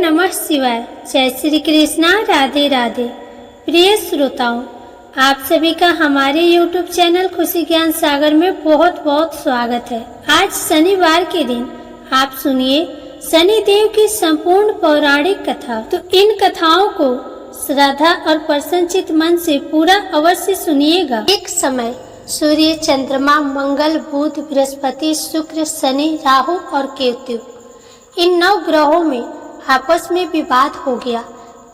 नमः शिवाय। जय श्री कृष्णा। राधे राधे। प्रिय श्रोताओं, आप सभी का हमारे YouTube चैनल खुशी ज्ञान सागर में बहुत बहुत स्वागत है। आज शनिवार के दिन आप सुनिए शनिदेव की संपूर्ण पौराणिक कथा। तो इन कथाओं को श्रद्धा और प्रसन्नचित मन से पूरा अवश्य सुनिएगा। एक समय सूर्य, चंद्रमा, मंगल, बुध, बृहस्पति, शुक्र, शनि, राहु और केतु, इन 9 ग्रहों में आपस में विवाद हो गया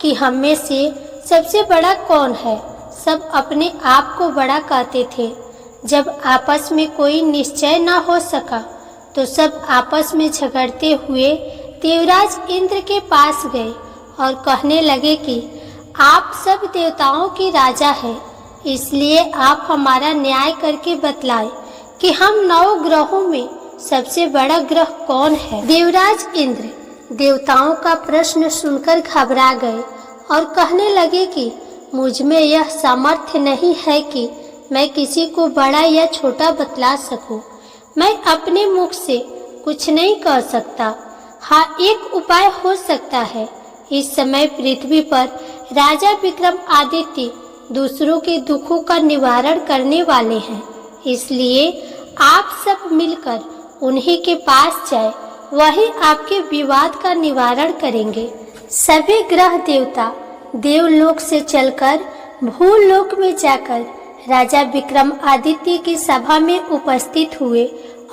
कि हम में से सबसे बड़ा कौन है। सब अपने आप को बड़ा कहते थे। जब आपस में कोई निश्चय न हो सका तो सब आपस में झगड़ते हुए देवराज इंद्र के पास गए और कहने लगे कि आप सब देवताओं के राजा हैं, इसलिए आप हमारा न्याय करके बतलाएं कि हम 9 ग्रहों में सबसे बड़ा ग्रह कौन है। देवराज इंद्र देवताओं का प्रश्न सुनकर घबरा गए और कहने लगे कि मुझ में यह सामर्थ्य नहीं है कि मैं किसी को बड़ा या छोटा बतला सकूं। मैं अपने मुख से कुछ नहीं कह सकता। हाँ, एक उपाय हो सकता है। इस समय पृथ्वी पर राजा विक्रमादित्य दूसरों के दुखों का निवारण करने वाले हैं, इसलिए आप सब मिलकर उन्हीं के पास जाए, वही आपके विवाद का निवारण करेंगे। सभी ग्रह देवता देवलोक से चलकर भूलोक में जाकर राजा विक्रमादित्य की सभा में उपस्थित हुए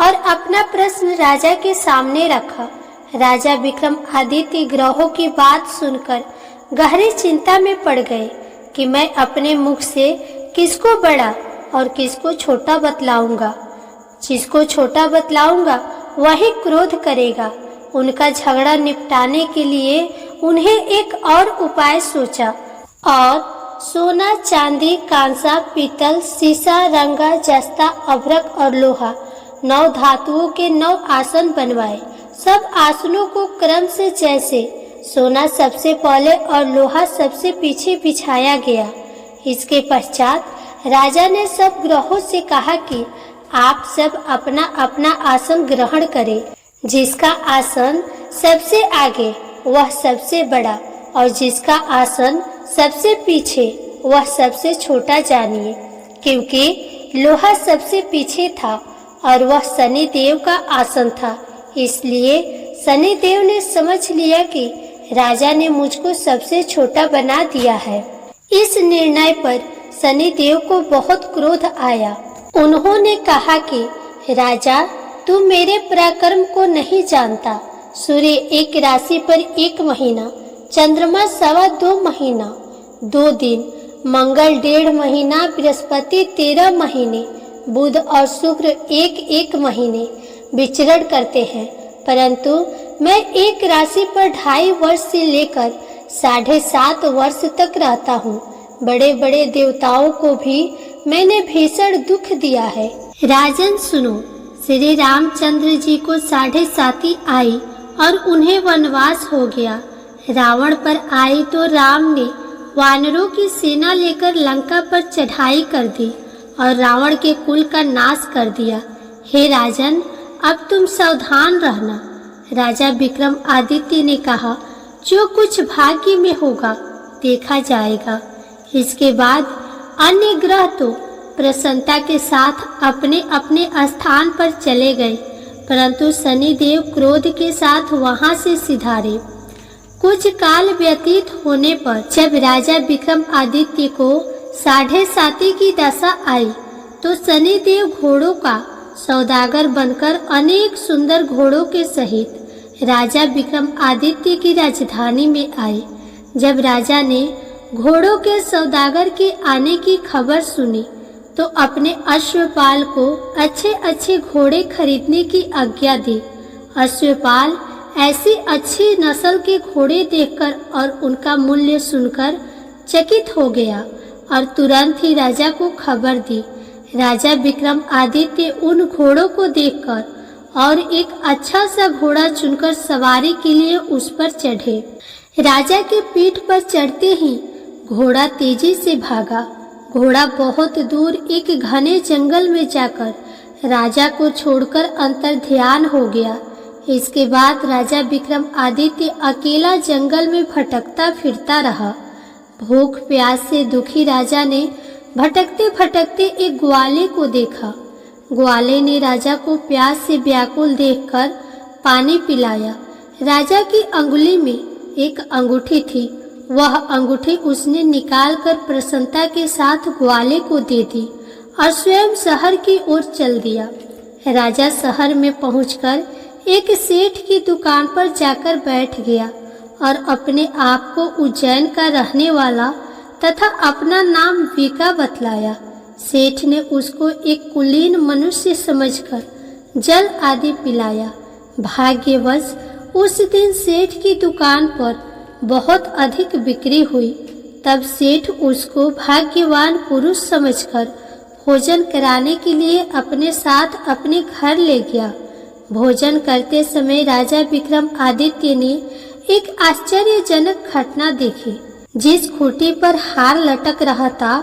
और अपना प्रश्न राजा के सामने रखा। राजा विक्रमादित्य ग्रहों की बात सुनकर गहरी चिंता में पड़ गए कि मैं अपने मुख से किसको बड़ा और किसको छोटा बतलाऊंगा। जिसको छोटा बतलाऊंगा वही क्रोध करेगा। उनका झगड़ा निपटाने के लिए उन्हें एक और उपाय सोचा और सोना, चांदी, कांसा, पीतल, सीसा, रंगा, जस्ता, अभ्रक और लोहा 9 धातुओं के 9 आसन बनवाए। सब आसनों को क्रम से जैसे सोना सबसे पहले और लोहा सबसे पीछे बिछाया गया। इसके पश्चात राजा ने सब ग्रहों से कहा कि आप सब अपना अपना आसन ग्रहण करें। जिसका आसन सबसे आगे वह सबसे बड़ा और जिसका आसन सबसे पीछे वह सबसे छोटा जानिए। क्योंकि लोहा सबसे पीछे था और वह शनिदेव का आसन था, इसलिए शनिदेव ने समझ लिया कि राजा ने मुझको सबसे छोटा बना दिया है। इस निर्णय पर शनिदेव को बहुत क्रोध आया। उन्होंने कहा कि राजा, तू मेरे पराक्रम को नहीं जानता। सूर्य एक राशि पर 1 महीना, चंद्रमा 2.25 महीना 2 दिन, मंगल 1.5 महीना, बृहस्पति 13 महीने, बुध और शुक्र 1 महीने विचरण करते हैं। परंतु मैं एक राशि पर 2.5 वर्ष से लेकर 7.5 वर्ष तक रहता हूँ। बड़े बड़े देवताओं को भी मैंने भीषण दुख दिया है। राजन सुनो, श्री रामचंद्र जी को 7.5 आई और उन्हें वनवास हो गया। रावण पर आई तो राम ने वानरों की सेना लेकर लंका पर चढ़ाई कर दी और रावण के कुल का नाश कर दिया। हे राजन, अब तुम सावधान रहना। राजा विक्रमादित्य ने कहा, जो कुछ भाग्य में होगा देखा जाएगा। इसके बाद अन्य ग्रह तो प्रसन्नता के साथ अपने अपने स्थान पर चले गए, परंतु शनिदेव क्रोध के साथ वहां से सिधारे। कुछ काल व्यतीत होने पर जब राजा विक्रमादित्य को 7.5 की दशा आई तो शनिदेव घोड़ों का सौदागर बनकर अनेक सुंदर घोड़ों के सहित राजा विक्रमादित्य की राजधानी में आए। जब राजा ने घोड़ों के सौदागर के आने की खबर सुनी तो अपने अश्वपाल को अच्छे अच्छे घोड़े खरीदने की आज्ञा दी। अश्वपाल ऐसी अच्छी नस्ल के घोड़े देखकर और उनका मूल्य सुनकर चकित हो गया और तुरंत ही राजा को खबर दी। राजा विक्रमादित्य उन घोड़ों को देखकर और एक अच्छा सा घोड़ा चुनकर सवारी के लिए उस पर चढ़े। राजा के पीठ पर चढ़ते ही घोड़ा तेजी से भागा। घोड़ा बहुत दूर एक घने जंगल में जाकर राजा को छोड़कर अंतर्ध्यान हो गया। इसके बाद राजा विक्रमादित्य अकेला जंगल में भटकता फिरता रहा। भूख प्यास से दुखी राजा ने भटकते भटकते एक ग्वाले को देखा। ग्वाले ने राजा को प्यास से व्याकुल देखकर पानी पिलाया। राजा की अंगुली में एक अंगूठी थी। वह अंगूठी उसने निकालकर प्रसन्नता के साथ ग्वाले को दे दी और स्वयं शहर की ओर चल दिया। राजा शहर में पहुंचकर एक सेठ की दुकान पर जाकर बैठ गया और अपने आप को उज्जैन का रहने वाला तथा अपना नाम वीका बतलाया। सेठ ने उसको एक कुलीन मनुष्य समझकर जल आदि पिलाया। भाग्यवश उस दिन सेठ की दुकान पर बहुत अधिक बिक्री हुई। तब सेठ उसको भाग्यवान पुरुष समझकर भोजन कराने के लिए अपने साथ अपने घर ले गया। भोजन करते समय राजा विक्रमादित्य ने एक आश्चर्यजनक घटना देखी। जिस खूंटी पर हार लटक रहा था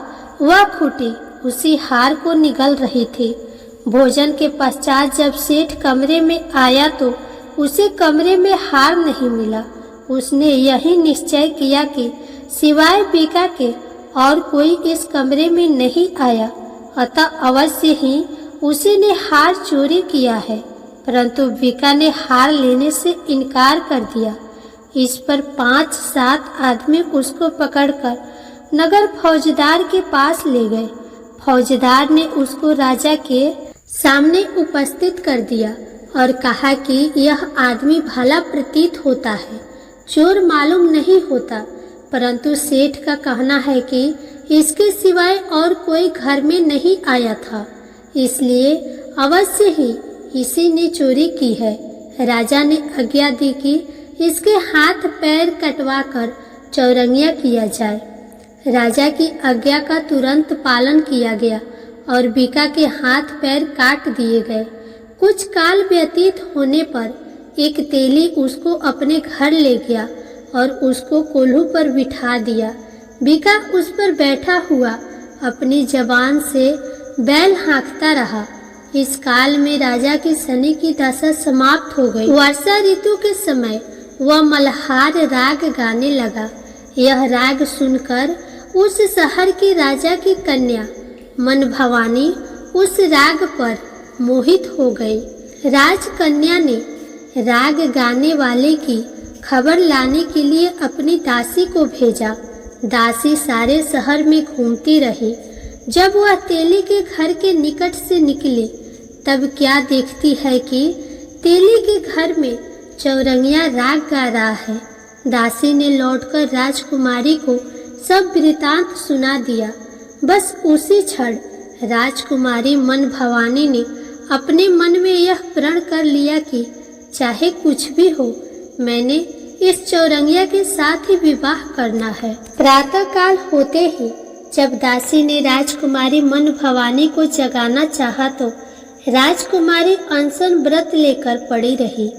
वह खूंटी उसी हार को निगल रही थी। भोजन के पश्चात जब सेठ कमरे में आया तो उसे कमरे में हार नहीं मिला। उसने यही निश्चय किया कि सिवाय वीका के और कोई इस कमरे में नहीं आया, अतः अवश्य ही उसी ने हार चोरी किया है। परंतु वीका ने हार लेने से इनकार कर दिया। इस पर 5-7 आदमी उसको पकड़कर नगर फौजदार के पास ले गए। फौजदार ने उसको राजा के सामने उपस्थित कर दिया और कहा कि यह आदमी भला प्रतीत होता है, चोर मालूम नहीं होता, परंतु सेठ का कहना है कि इसके सिवाय और कोई घर में नहीं आया था, इसलिए अवश्य ही इसी ने चोरी की है। राजा ने आज्ञा दी कि इसके हाथ पैर कटवाकर चौरंगिया किया जाए। राजा की आज्ञा का तुरंत पालन किया गया और वीका के हाथ पैर काट दिए गए। कुछ काल व्यतीत होने पर एक तेली उसको अपने घर ले गया और उसको कोल्हू पर बिठा दिया। वीका उस पर बैठा हुआ अपनी जबान से बैल हाँकता रहा। इस काल में राजा की शनि की दशा समाप्त हो गई। वर्षा ऋतु के समय वह मल्हार राग गाने लगा। यह राग सुनकर उस शहर की राजा की कन्या मन भवानी उस राग पर मोहित हो गई। राजकन्या ने राग गाने वाले की खबर लाने के लिए अपनी दासी को भेजा। दासी सारे शहर में घूमती रही। जब वह तेली के घर के निकट से निकली तब क्या देखती है कि तेली के घर में चौरंगिया राग गा रहा है। दासी ने लौटकर राजकुमारी को सब वृतांत सुना दिया। बस उसी क्षण राजकुमारी मन भवानी ने अपने मन में यह प्रण कर लिया कि चाहे कुछ भी हो, मैंने इस चौरंगिया के साथ ही विवाह करना है। प्रातः काल होते ही जब दासी ने राजकुमारी मन भवानी को जगाना चाहा तो राजकुमारी अनशन व्रत लेकर पड़ी रही।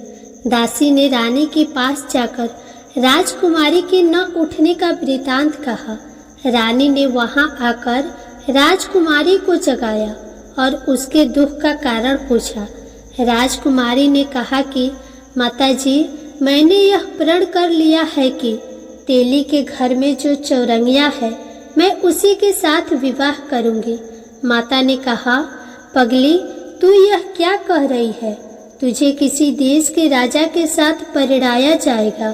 दासी ने रानी के पास जाकर राजकुमारी के न उठने का वृतांत कहा। रानी ने वहां आकर राजकुमारी को जगाया और उसके दुख का कारण पूछा। राजकुमारी ने कहा कि माताजी, मैंने यह प्रण कर लिया है कि तेली के घर में जो चौरंगिया है मैं उसी के साथ विवाह करूंगी। माता ने कहा, पगली, तू यह क्या कह रही है? तुझे किसी देश के राजा के साथ परिणाया जाएगा।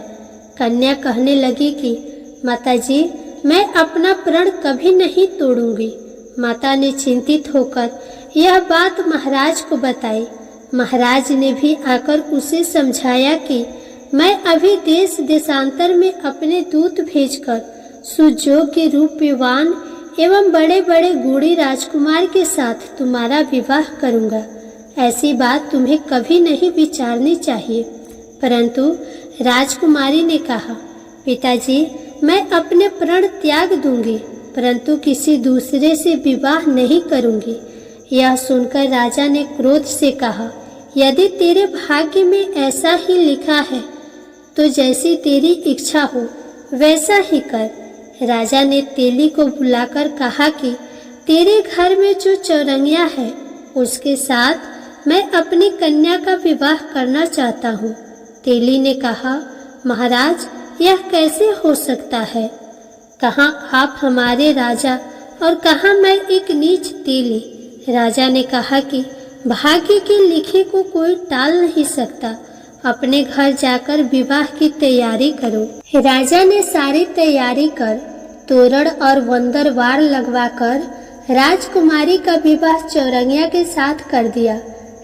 कन्या कहने लगी कि माताजी, मैं अपना प्रण कभी नहीं तोड़ूंगी। माता ने चिंतित होकर यह बात महाराज को बताई। महाराज ने भी आकर उसे समझाया कि मैं अभी देश देशांतर में अपने दूत भेजकर सुयोग्य रूपवान एवं बड़े बड़े गुणी राजकुमार के साथ तुम्हारा विवाह करूंगा। ऐसी बात तुम्हें कभी नहीं विचारनी चाहिए। परंतु राजकुमारी ने कहा, पिताजी, मैं अपने प्रण त्याग दूंगी, परंतु किसी दूसरे से विवाह नहीं करूंगी। यह सुनकर राजा ने क्रोध से कहा, यदि तेरे भाग्य में ऐसा ही लिखा है तो जैसी तेरी इच्छा हो वैसा ही कर। राजा ने तेली को बुलाकर कहा कि तेरे घर में जो चौरंगिया है उसके साथ मैं अपनी कन्या का विवाह करना चाहता हूँ। तेली ने कहा, महाराज, यह कैसे हो सकता है? कहाँ आप हमारे राजा और कहाँ मैं एक नीच तेली। राजा ने कहा कि भाग्य के लिखे को कोई टाल नहीं सकता। अपने घर जाकर विवाह की तैयारी करो। राजा ने सारी तैयारी कर तोरण और वंदरवार लगवाकर राजकुमारी का विवाह चौरंगिया के साथ कर दिया।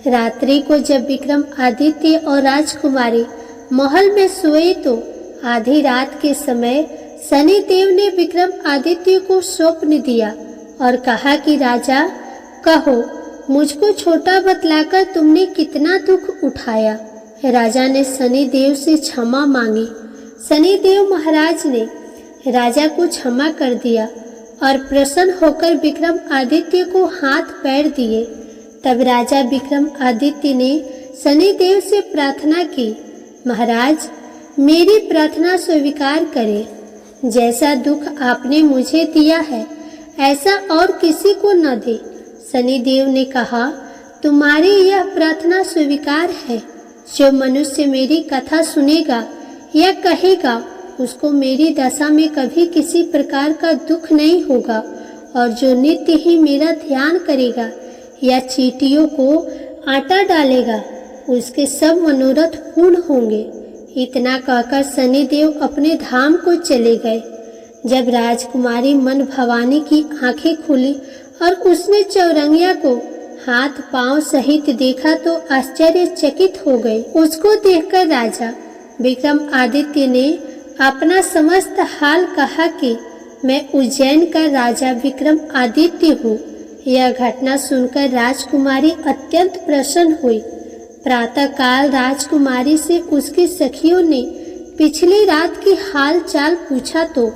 रात्रि को जब विक्रमादित्य और राजकुमारी महल में सोए तो आधी रात के समय शनिदेव ने विक्रमादित्य को स्वप्न दिया और कहा कि राजा, कहो, मुझको छोटा बतलाकर तुमने कितना दुख उठाया। राजा ने शनिदेव से क्षमा मांगी। शनिदेव महाराज ने राजा को क्षमा कर दिया और प्रसन्न होकर विक्रमादित्य को हाथ पैर दिए। तब राजा विक्रमादित्य ने शनिदेव से प्रार्थना की, महाराज, मेरी प्रार्थना स्वीकार करें। जैसा दुख आपने मुझे दिया है ऐसा और किसी को न दे। शनिदेव ने कहा, तुम्हारी यह प्रार्थना स्वीकार है। जो मनुष्य मेरी कथा सुनेगा या कहेगा उसको मेरी दशा में कभी किसी प्रकार का दुख नहीं होगा, और जो नित्य ही मेरा ध्यान करेगा या चींटियों को आटा डालेगा उसके सब मनोरथ पूर्ण होंगे। इतना कहकर शनिदेव अपने धाम को चले गए। जब राजकुमारी मन भवानी की आंखें खुली और उसने चौरंगिया को हाथ पांव सहित देखा तो आश्चर्यचकित हो गए। उसको देखकर राजा विक्रमादित्य ने अपना समस्त हाल कहा कि मैं उज्जैन का राजा विक्रमादित्य हूँ। यह घटना सुनकर राजकुमारी अत्यंत प्रसन्न हुई। प्रातःकाल राजकुमारी से उसकी सखियों ने पिछली रात की हाल चाल पूछा तो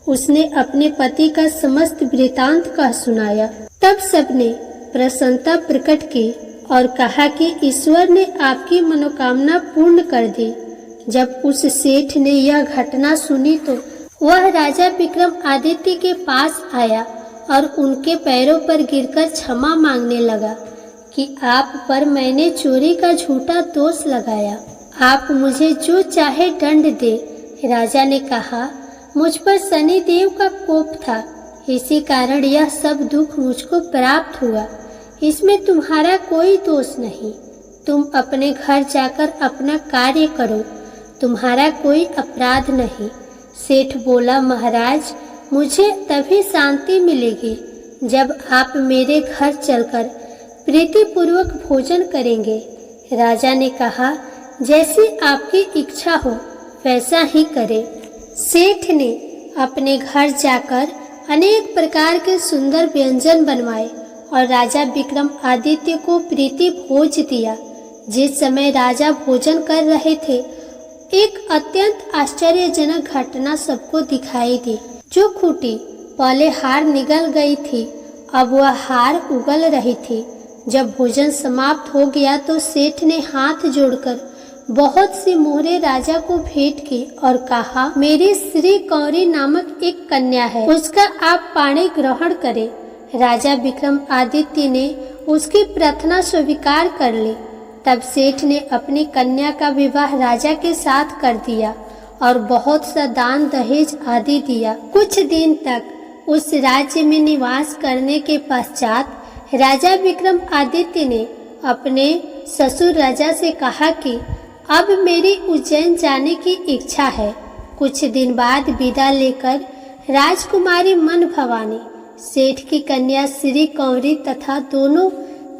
उसने अपने पति का समस्त वृतांत कह सुनाया। तब सबने प्रसन्नता प्रकट की और कहा कि ईश्वर ने आपकी मनोकामना पूर्ण कर दी। जब उस सेठ ने यह घटना सुनी तो वह राजा विक्रमादित्य के पास आया और उनके पैरों पर गिरकर क्षमा मांगने लगा कि आप पर मैंने चोरी का झूठा दोष लगाया। आप मुझे जो चाहे दंड दे। राजा ने कहा, मुझ पर शनिदेव का कोप था, इसी कारण यह सब दुख मुझको प्राप्त हुआ। इसमें तुम्हारा कोई दोष नहीं। तुम अपने घर जाकर अपना कार्य करो, तुम्हारा कोई अपराध नहीं। सेठ बोला, महाराज, मुझे तभी शांति मिलेगी जब आप मेरे घर चलकर प्रीतिपूर्वक भोजन करेंगे। राजा ने कहा, जैसी आपकी इच्छा हो वैसा ही करे। सेठ ने अपने घर जाकर अनेक प्रकार के सुंदर व्यंजन बनवाए और राजा विक्रमादित्य को प्रीति भोज दिया। जिस समय राजा भोजन कर रहे थे एक अत्यंत आश्चर्यजनक घटना सबको दिखाई दी। जो खूंटी पहले हार निगल गई थी अब वह हार उगल रही थी। जब भोजन समाप्त हो गया तो सेठ ने हाथ जोड़कर बहुत सी मोहरे राजा को भेंट की और कहा, मेरी श्री कौरी नामक एक कन्या है, उसका आप पाणी ग्रहण करें। राजा विक्रमादित्य ने उसकी प्रार्थना स्वीकार कर ली। तब सेठ ने अपनी कन्या का विवाह राजा के साथ कर दिया और बहुत सा दान दहेज आदि दिया। कुछ दिन तक उस राज्य में निवास करने के पश्चात राजा विक्रमादित्य ने अपने ससुर राजा से कहा कि अब मेरी उज्जैन जाने की इच्छा है। कुछ दिन बाद विदा लेकर राजकुमारी मन भवानी, सेठ की कन्या श्री कौरी तथा दोनों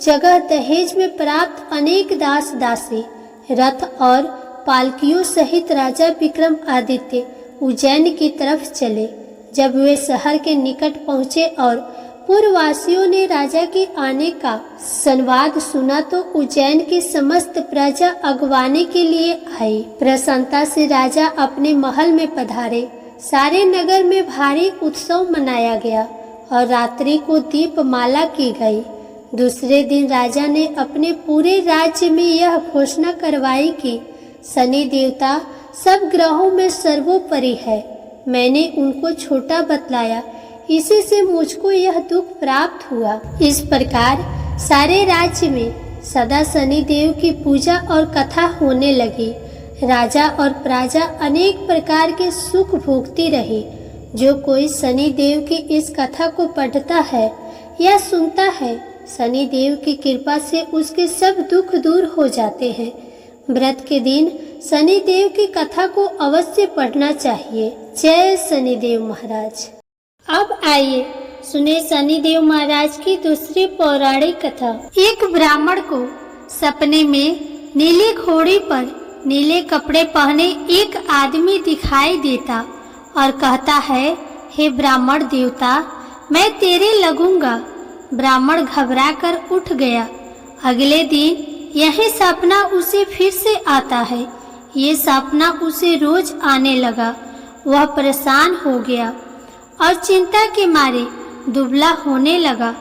जगह दहेज में प्राप्त अनेक दास दासी, रथ और पालकियों सहित राजा विक्रमादित्य उज्जैन की तरफ चले। जब वे शहर के निकट पहुँचे और पूर्ववासियों ने राजा के आने का संवाद सुना तो उज्जैन की समस्त प्रजा अगवाने के लिए आई। प्रसन्नता से राजा अपने महल में पधारे। सारे नगर में भारी उत्सव मनाया गया और रात्रि को दीपमाला की गई। दूसरे दिन राजा ने अपने पूरे राज्य में यह घोषणा करवाई कि शनि देवता सब ग्रहों में सर्वोपरि है। मैंने उनको छोटा बतलाया, इसी से मुझको यह दुख प्राप्त हुआ। इस प्रकार सारे राज्य में सदा शनिदेव की पूजा और कथा होने लगी। राजा और प्रजा अनेक प्रकार के सुख भोगती रही। जो कोई शनिदेव की इस कथा को पढ़ता है या सुनता है, शनिदेव की कृपा से उसके सब दुख दूर हो जाते हैं। व्रत के दिन शनिदेव की कथा को अवश्य पढ़ना चाहिए। जय शनिदेव महाराज। अब आइए सुने शनिदेव महाराज की दूसरी पौराणिक कथा। एक ब्राह्मण को सपने में नीली घोड़ी पर नीले कपड़े पहने एक आदमी दिखाई देता और कहता है, हे ब्राह्मण देवता, मैं तेरे लगूंगा। ब्राह्मण घबराकर उठ गया। अगले दिन यही सपना उसे फिर से आता है। ये सपना उसे रोज आने लगा। वह परेशान हो गया और चिंता के मारे दुबला होने लगा।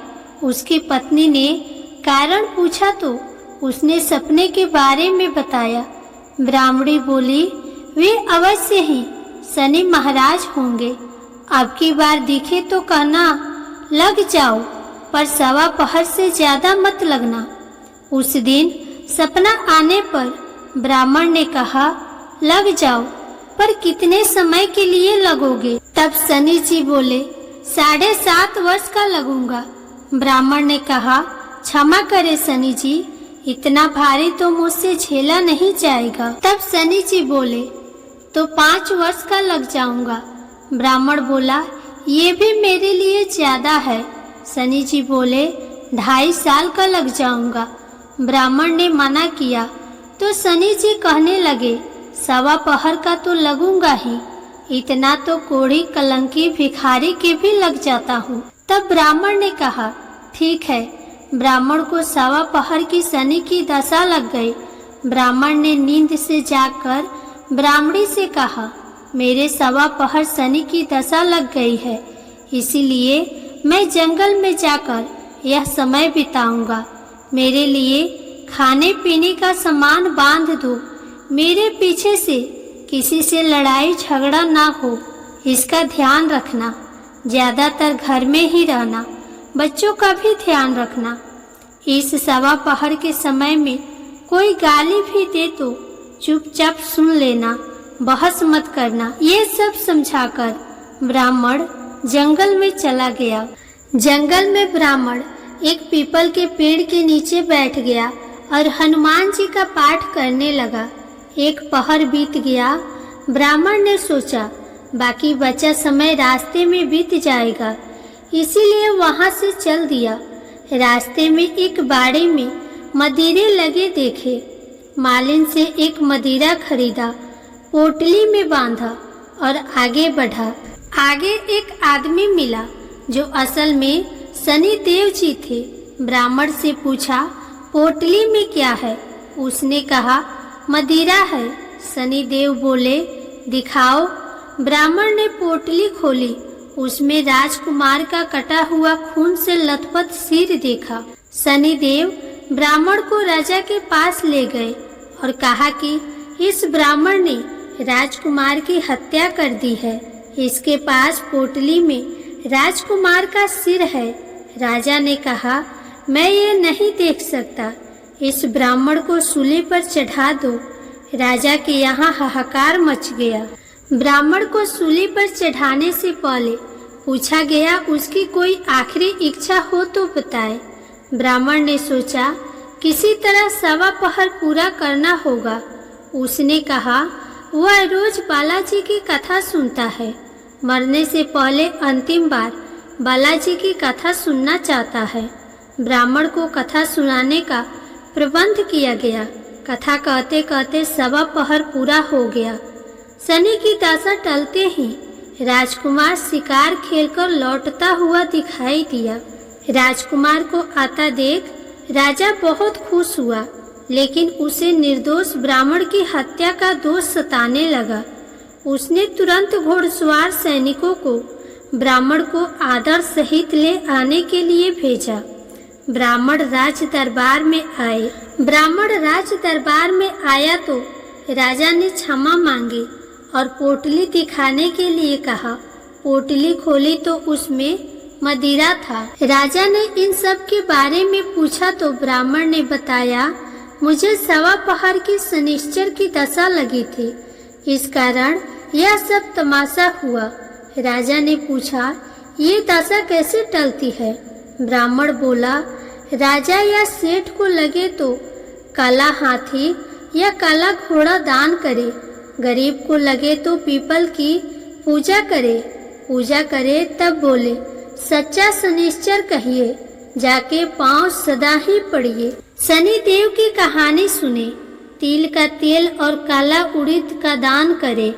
उसकी पत्नी ने कारण पूछा तो उसने सपने के बारे में बताया। ब्राह्मणी बोली, वे अवश्य ही शनि महाराज होंगे। अब की बार दिखे तो कहना, लग जाओ, पर सवा पहर से ज्यादा मत लगना। उस दिन सपना आने पर ब्राह्मण ने कहा, लग जाओ, पर कितने समय के लिए लगोगे? तब शनि जी बोले, 7.5 वर्ष का लगूंगा। ब्राह्मण ने कहा, क्षमा करे शनि जी, इतना भारी तो मुझसे झेला नहीं जाएगा। तब शनि जी बोले, तो 5 वर्ष का लग जाऊंगा। ब्राह्मण बोला, ये भी मेरे लिए ज्यादा है। शनि जी बोले, 2.5 साल का लग जाऊंगा। ब्राह्मण ने मना किया तो शनि जी कहने लगे, सवा पहर का तो लगूंगा ही, इतना तो कोढ़ी कलंकी भिखारी के भी लग जाता हूँ। तब ब्राह्मण ने कहा, ठीक है। ब्राह्मण को सवा पहर की शनि की दशा लग गई। ब्राह्मण ने नींद से जागकर ब्राह्मणी से कहा, मेरे सवा पहर शनि की दशा लग गई है, इसीलिए मैं जंगल में जाकर यह समय बिताऊंगा। मेरे लिए खाने पीने का सामान बांध दो। मेरे पीछे से किसी से लड़ाई झगड़ा ना हो, इसका ध्यान रखना। ज्यादातर घर में ही रहना, बच्चों का भी ध्यान रखना। इस सवा पहर के समय में कोई गाली भी दे तो चुपचाप सुन लेना, बहस मत करना। ये सब समझाकर ब्राह्मण जंगल में चला गया। जंगल में ब्राह्मण एक पीपल के पेड़ के नीचे बैठ गया और हनुमान जी का पाठ करने लगा। एक पहर बीत गया। ब्राह्मण ने सोचा, बाकी बचा समय रास्ते में बीत जाएगा, इसीलिए वहां से चल दिया। रास्ते में एक बाड़े में मदिरे लगे देखे। मालिन से एक मदिरा खरीदा, पोटली में बांधा और आगे बढ़ा। आगे एक आदमी मिला जो असल में शनि देव जी थे। ब्राह्मण से पूछा, पोटली में क्या है? उसने कहा, मदिरा है। शनि देव बोले, दिखाओ। ब्राह्मण ने पोटली खोली। उसमें राजकुमार का कटा हुआ खून से लथपथ सिर देखा। शनि देव ब्राह्मण को राजा के पास ले गए और कहा कि इस ब्राह्मण ने राजकुमार की हत्या कर दी है। इसके पास पोटली में राजकुमार का सिर है। राजा ने कहा, मैं ये नहीं देख सकता, इस ब्राह्मण को सूली पर चढ़ा दो। राजा के यहाँ हाहाकार मच गया। ब्राह्मण को सूली पर चढ़ाने से पहले पूछा गया, उसकी कोई आखिरी इच्छा हो तो बताए। ब्राह्मण ने सोचा, किसी तरह सवा पहर पूरा करना होगा। उसने कहा, वह रोज बालाजी की कथा सुनता है, मरने से पहले अंतिम बार बालाजी की कथा सुनना चाहता है। ब्राह्मण को कथा सुनाने का प्रबंध किया गया। कथा कहते कहते सवा पहर पूरा हो गया। शनि की दशा टलते ही राजकुमार शिकार खेलकर लौटता हुआ दिखाई दिया। राजकुमार को आता देख राजा बहुत खुश हुआ, लेकिन उसे निर्दोष ब्राह्मण की हत्या का दोष सताने लगा। उसने तुरंत घोड़सवार सैनिकों को ब्राह्मण को आदर सहित ले आने के लिए भेजा। ब्राह्मण राज दरबार में आए। ब्राह्मण राज दरबार में आया तो राजा ने क्षमा मांगी और पोटली दिखाने के लिए कहा। पोटली खोली तो उसमें मदिरा था। राजा ने इन सब के बारे में पूछा तो ब्राह्मण ने बताया, मुझे 1.25 पहर की शनिश्चर की दशा लगी थी, इस कारण यह सब तमाशा हुआ। राजा ने पूछा, ये दशा कैसे टलती है? ब्राह्मण बोला, राजा या सेठ को लगे तो काला हाथी या काला घोड़ा दान करे, गरीब को लगे तो पीपल की पूजा करे तब बोले, सच्चा शनिश्चर कहिए, जाके पांव सदा ही पड़िए। शनि देव की कहानी सुने, तिल का तेल और काला उड़द का दान करे,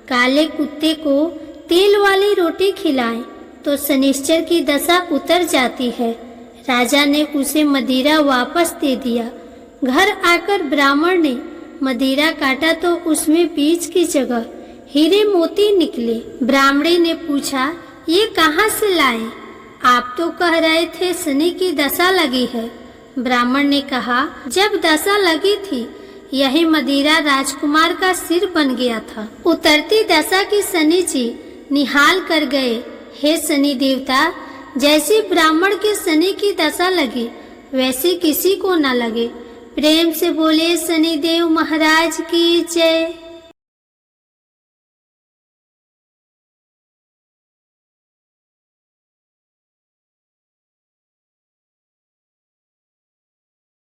काले कुत्ते को तेल वाली रोटी खिलाएं तो शनिश्चर की दशा उतर जाती है। राजा ने उसे मदिरा वापस दे दिया। घर आकर ब्राह्मण ने मदिरा काटा तो उसमें बीज की जगह हीरे मोती निकले। ब्राह्मणी ने पूछा, ये कहाँ से लाए? आप तो कह रहे थे शनि की दशा लगी है। ब्राह्मण ने कहा, जब दशा लगी थी यही मदिरा राजकुमार का सिर बन गया था। उतरती दशा की शनि जी निहाल कर गए। हे शनि देवता, जैसी ब्राह्मण के शनि की दशा लगी वैसे किसी को न लगे। प्रेम से बोले शनि देव महाराज की जय।